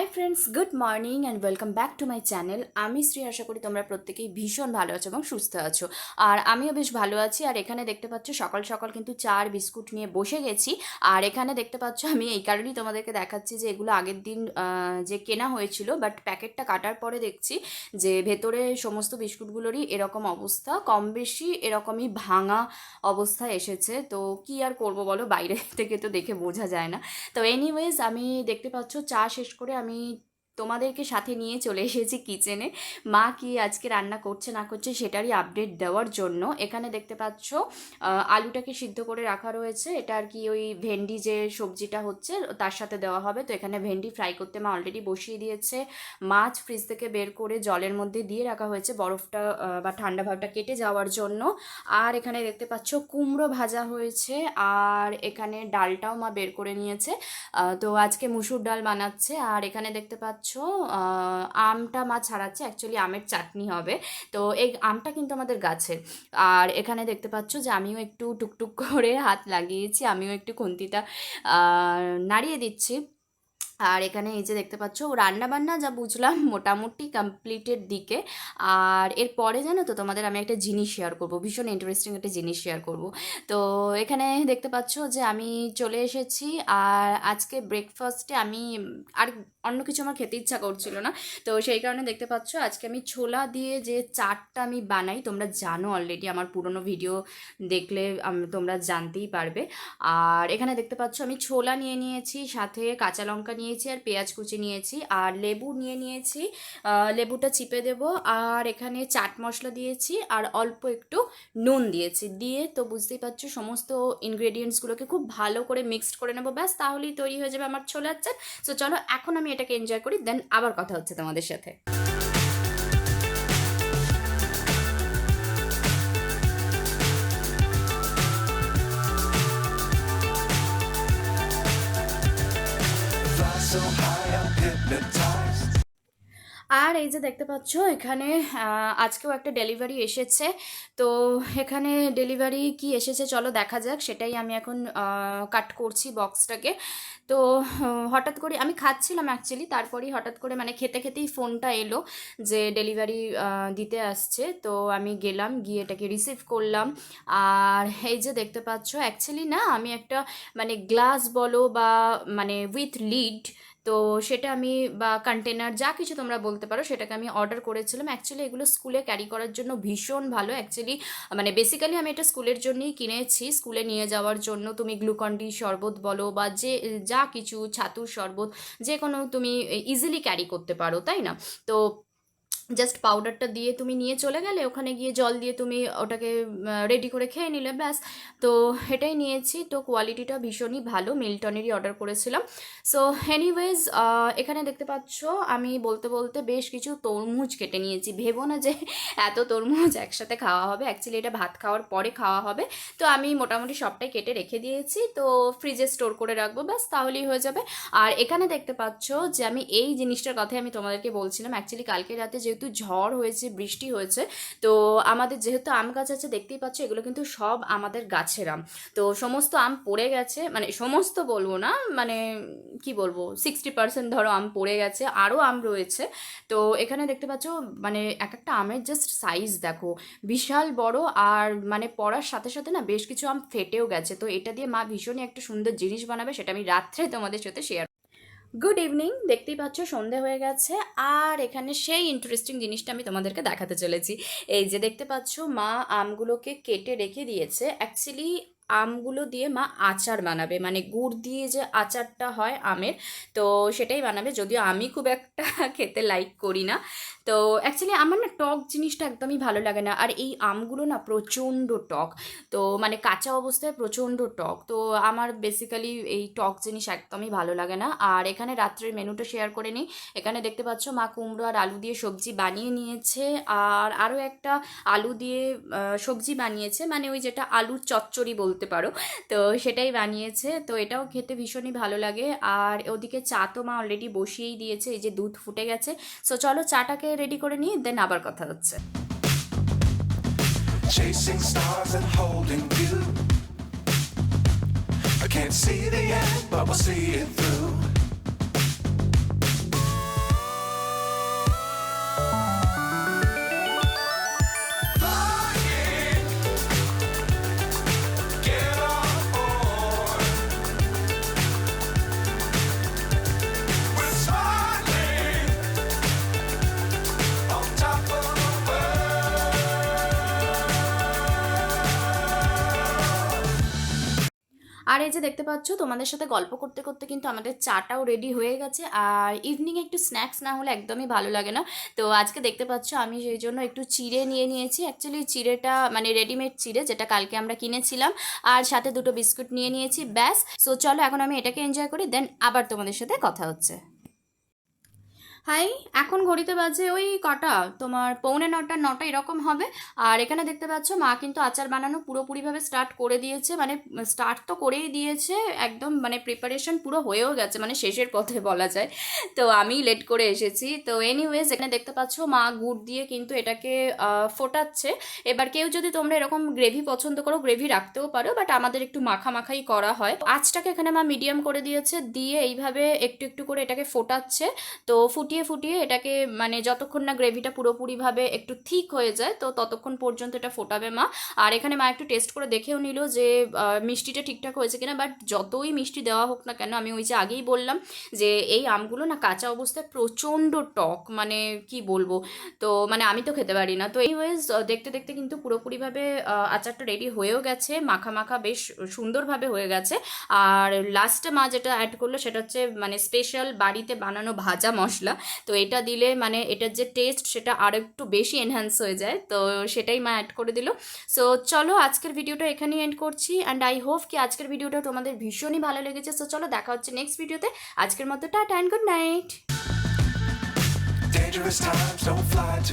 Hi friends, good morning and welcome back to my channel. আমি শ্রী, আশা করি তোমরা প্রত্যেকেই ভীষণ ভালো আছো এবং সুস্থ আছো। আর আমিও বেশ ভালো আছি। আর এখানে দেখতে পাচ্ছ সকাল সকাল কিন্তু চা আর বিস্কুট নিয়ে বসে গেছি। আর এখানে দেখতে পাচ্ছ আমি এই কারণেই তোমাদেরকে দেখাচ্ছি যে এগুলো আগের দিন যে কেনা হয়েছিল, বাট প্যাকেটটা কাটার পরে দেখছি যে ভেতরে সমস্ত বিস্কুটগুলোরই এরকম অবস্থা, কম বেশি এরকমই ভাঙা অবস্থায় এসেছে। তো কি আর করব বলো, বাইরে থেকে তো দেখে বোঝা যায় না। তো এনিওয়েজ, আমি দেখতে পাচ্ছ চা শেষ করে আমি তোমাদেরকে সাথে নিয়ে চলে এসেছি কিচেনে। মা কি আজকে রান্না করছে না করছে সেটারই আপডেট দেওয়ার জন্য। এখানে দেখতে পাচ্ছ আলুটাকে সিদ্ধ করে রাখা রয়েছে। এটা আর কি ওই ভেন্ডি যে সবজিটা হচ্ছে তার সাথে দেওয়া হবে। তো এখানে ভেন্ডি ফ্রাই করতে মা অলরেডি বসিয়ে দিয়েছে। মাছ ফ্রিজ থেকে বের করে জলের মধ্যে দিয়ে রাখা হয়েছে বরফটা বা ঠান্ডা ভাবটা কেটে যাওয়ার জন্য। আর এখানে দেখতে পাচ্ছ কুমড়ো ভাজা হয়েছে। আর এখানে ডালটাও মা বের করে নিয়েছে। তো আজকে মুসুর ডাল বানাচ্ছে। আর এখানে দেখতে পাচ্ছ আমটা মা ছাড়াচ্ছে, অ্যাকচুয়ালি আমের চাটনি হবে। তো এই আমটা কিন্তু আমাদের গাছের। আর এখানে দেখতে পাচ্ছ যে আমিও একটু টুকটুক করে হাত লাগিয়েছি, আমিও একটু খুন্তিটা নাড়িয়ে দিচ্ছি। আর এখানে এই যে দেখতে পাচ্ছ রান্নাবান্না যা বুঝলাম মোটামুটি কমপ্লিটের দিকে। আর এরপরে জানো তো তোমাদের আমি একটা জিনিস শেয়ার করব, ভীষণ ইন্টারেস্টিং একটা জিনিস শেয়ার করব। তো এখানে দেখতে পাচ্ছ যে আমি চলে এসেছি। আর আজকে ব্রেকফাস্টে আমি আর অন্য কিছু আমার খেতে ইচ্ছা করছিল না। তো সেই কারণে দেখতে পাচ্ছ আজকে আমি ছোলা দিয়ে যে চাটটা আমি বানাই, তোমরা জানো অলরেডি, আমার পুরনো ভিডিও দেখলে তোমরা জানতেই পারবে। আর এখানে দেখতে পাচ্ছ আমি ছোলা নিয়ে নিয়েছি, সাথে কাঁচা লঙ্কা নিয়েছি আর পেঁয়াজ কুচি নিয়েছি আর লেবু নিয়ে নিয়েছি। লেবুটা চিপে দেব। আর এখানে চাট মশলা দিয়েছি আর অল্প একটু নুন দিয়েছি। দিয়ে তো বুঝতেই পারছো সমস্ত ইনগ্রেডিয়েন্টসগুলোকে খুব ভালো করে মিক্সড করে নেবো, ব্যাস তাহলেই তৈরি হয়ে যাবে আমার ছোলার চাট। সো চলো এখন আমি এটাকে এনজয় করি, দেন আবার কথা হচ্ছে তোমাদের সাথে। So high, I'm hypnotized. আর এই যে দেখতে পাচ্ছ এখানে আজকেও একটা ডেলিভারি এসেছে। তো এখানে ডেলিভারি কি এসেছে চলো দেখা যাক, সেটাই আমি এখন কাট করছি বক্সটাকে। তো হঠাৎ করে আমি খাচ্ছিলাম অ্যাকচুয়ালি, তারপরেই হঠাৎ করে মানে খেতে খেতেই ফোনটা এলো যে ডেলিভারি দিতে আসছে। তো আমি গেলাম, গিয়ে এটাকে রিসিভ করলাম। আর এই যে দেখতে পাচ্ছ অ্যাকচুয়ালি না আমি একটা মানে গ্লাস বলো বা মানে উইথ লিড, তো সেটা আমি বা কন্টেনার যা কিছু তোমরা বলতে পারো সেটাকে আমি অর্ডার করেছিলাম। অ্যাকচুয়ালি এগুলো স্কুলে ক্যারি করার জন্য ভীষণ ভালো। অ্যাকচুয়ালি মানে বেসিক্যালি আমি এটা স্কুলের জন্যই কিনেছি, স্কুলে নিয়ে যাওয়ার জন্য। তুমি গ্লুকন ডি শরবত বলো বা যে যা কিছু ছাতুর শরবত যে কোনো তুমি ইজিলি ক্যারি করতে পারো, তাই না? তো জাস্ট পাউডারটা দিয়ে তুমি নিয়ে চলে গেলে, ওখানে গিয়ে জল দিয়ে তুমি ওটাকে রেডি করে খেয়ে নিলে, ব্যাস। তো এটাই নিয়েছি। তো কোয়ালিটিটা ভীষণই ভালো, মিল্টনেরই অর্ডার করেছিলাম। সো এনিওয়েজ, এখানে দেখতে পাচ্ছ আমি বলতে বলতে বেশ কিছু তরমুজ কেটে নিয়েছি। ভেবো না যে এত তরমুজ একসাথে খাওয়া হবে, অ্যাকচুয়ালি এটা ভাত খাওয়ার পরে খাওয়া হবে। তো আমি মোটামুটি সবটাই কেটে রেখে দিয়েছি, তো ফ্রিজে স্টোর করে রাখবো, ব্যাস তাহলেই হয়ে যাবে। আর এখানে দেখতে পাচ্ছ যে আমি এই জিনিসটার কথাই আমি তোমাদেরকে বলছিলাম। অ্যাকচুয়ালি কালকে রাতে যেহেতু ঝড় হয়েছে, বৃষ্টি হয়েছে, তো আমাদের যেহেতু আম গাছ আছে দেখতেই পাচ্ছ এগুলো কিন্তু সব আমাদের গাছের আম। তো সমস্ত আম পড়ে গেছে, মানে সমস্ত বলবো না, মানে কি বলবো 60% ধরো আম পড়ে গেছে, আরও আম রয়েছে। তো এখানে দেখতে পাচ্ছ মানে এক একটা আমের জাস্ট সাইজ দেখো, বিশাল বড়। আর মানে পড়ার সাথে সাথে না বেশ কিছু আম ফেটেও গেছে। তো এটা দিয়ে মা ভীষণই একটা সুন্দর জিনিস বানাবে, সেটা আমি রাত্রে তোমাদের সাথে শেয়ার। গুড ইভিনিং, দেখতেই পাচ্ছ সন্ধে হয়ে গেছে। আর এখানে সেই ইন্টারেস্টিং জিনিসটা আমি তোমাদেরকে দেখাতে চলেছি। এই যে দেখতে পাচ্ছ মা আমগুলোকে কেটে রেখে দিয়েছে। অ্যাকচুয়ালি আমগুলো দিয়ে মা আচার বানাবে, মানে গুড় দিয়ে যে আচারটা হয় আমের, তো সেটাই বানাবে। যদিও আমি খুব একটা খেতে লাইক করি না। তো অ্যাকচুয়ালি আমার না টক জিনিসটা একদমই ভালো লাগে না। আর এই আমগুলো না প্রচণ্ড টক, তো মানে কাঁচা অবস্থায় প্রচণ্ড টক। তো আমার বেসিক্যালি এই টক জিনিস একদমই ভালো লাগে না। আর এখানে রাত্রের মেনুটা শেয়ার করে নিই। এখানে দেখতে পাচ্ছ মা কুমড়ো আর আলু দিয়ে সবজি বানিয়ে নিয়েছে। আর আরও একটা আলু দিয়ে সবজি বানিয়েছে, মানে ওই যেটা আলুর চচ্চড়ি বলতে পারো, তো সেটাই বানিয়েছে। তো এটাও খেতে ভীষণই ভালো লাগে। আর ওদিকে চা তো মা অলরেডি বসিয়েই দিয়েছে, এই যে দুধ ফুটে গেছে। সো চলো চাটাকে রেডি করে নিই, দেন আবার কথা হচ্ছে। Chasing stars and holding you. I can't see the end, but we'll see it through. এই যে দেখতে পাচ্ছ তোমাদের সাথে গল্প করতে করতে কিন্তু আমাদের চাটাও রেডি হয়ে গেছে। আর ইভিনিংয়ে একটু স্ন্যাক্স না হলে একদমই ভালো লাগে না। তো আজকে দেখতে পাচ্ছ আমি সেই জন্য একটু চিড়ে নিয়ে নিয়েছি। অ্যাকচুয়ালি চিড়েটা মানে রেডিমেড চিড়ে, যেটা কালকে আমরা কিনেছিলাম, আর সাথে দুটো বিস্কুট নিয়ে নিয়েছি, ব্যাস। সো চলো এখন আমি এটাকে এনজয় করি, দেন আবার তোমাদের সাথে কথা হচ্ছে। হাই, এখন ঘড়িতে বাজে ওই কটা তোমার 8:45 এরকম হবে। আর এখানে দেখতে পাচ্ছ মা কিন্তু আচার বানানো পুরোপুরিভাবে স্টার্ট করে দিয়েছে, মানে স্টার্ট তো করেই দিয়েছে, একদম মানে প্রিপারেশন পুরো হয়েও গেছে, মানে শেষের পথে বলা যায়। তো আমি লেট করে এসেছি। তো এনিওয়েজ এখানে দেখতে পাচ্ছ মা গুড় দিয়ে কিন্তু এটাকে ফোটাচ্ছে। এবার কেউ যদি তোমরা এরকম গ্রেভি পছন্দ করো, গ্রেভি রাখতেও পারো, বাট আমাদের একটু মাখামাখাই করা হয়। আঁচটাকে এখানে মা মিডিয়াম করে দিয়েছে, দিয়ে এইভাবে একটু একটু করে এটাকে ফোটাচ্ছে। তো ফুটিয়ে ফুটিয়ে এটাকে মানে যতক্ষণ না গ্রেভিটা পুরোপুরিভাবে একটু থিক হয়ে যায়, তো ততক্ষণ পর্যন্ত এটা ফোটাবে মা। আর এখানে মা একটু টেস্ট করে দেখেও নিল যে মিষ্টিটা ঠিকঠাক হয়েছে কিনা। বাট যতই মিষ্টি দেওয়া হোক না কেন, আমি ওই যে আগেই বললাম যে এই আমগুলো না কাঁচা অবস্থায় প্রচণ্ড টক, মানে কি বলবো। তো মানে আমি তো খেতে পারি না। তো এনিওয়েজ দেখতে দেখতে কিন্তু পুরোপুরিভাবে আচারটা রেডি হয়েও গেছে, মাখা মাখা বেশ সুন্দরভাবে হয়ে গেছে। আর লাস্টে মা যেটা অ্যাড করলো সেটা হচ্ছে মানে স্পেশাল বাড়িতে বানানো ভাজা মশলা। তো এটা দিলে মানে এটার যে টেস্ট সেটা আরও একটু বেশি এনহ্যান্স হয়ে যায়, তো সেটাই মা অ্যাড করে দিল। সো চলো আজকের ভিডিওটা এখানেই এন্ড করছি, অ্যান্ড আই হোপ কি আজকের ভিডিওটা তোমাদের ভীষণই ভালো লেগেছে। সো চলো দেখা হচ্ছে নেক্সট ভিডিওতে। আজকের মতো tata and good night. Dangerous times don't fly too